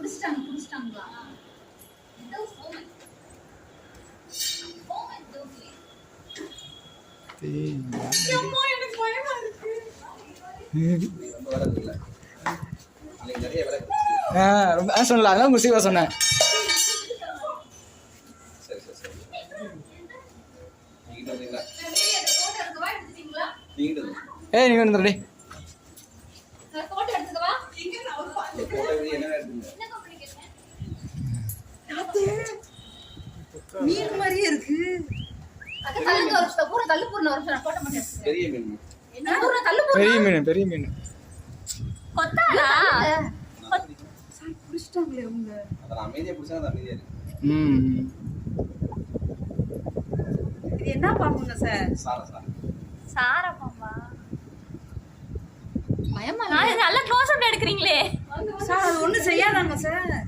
புடிச்சிட்டாங்களா? அம்மா எனக்கு பயமா இருக்கு. ரொம்ப சொல்லல, அதான் முசிவா சொன்னேன். ஏய் நீங்க வந்துடுறே. மீன் மாதிரியே இருக்கு. பெரிய மீன் பெரிய மீன். புடிச்சிட்டாங்களே அவங்க. இது என்ன பாம்புங்க சார்? சாரா பாம்பா? பயமா. நான் நல்லா க்ளோஸ் அப் எடுக்கறீங்களே சார். அது ஒண்ணும் செய்யாதாங்க சார்.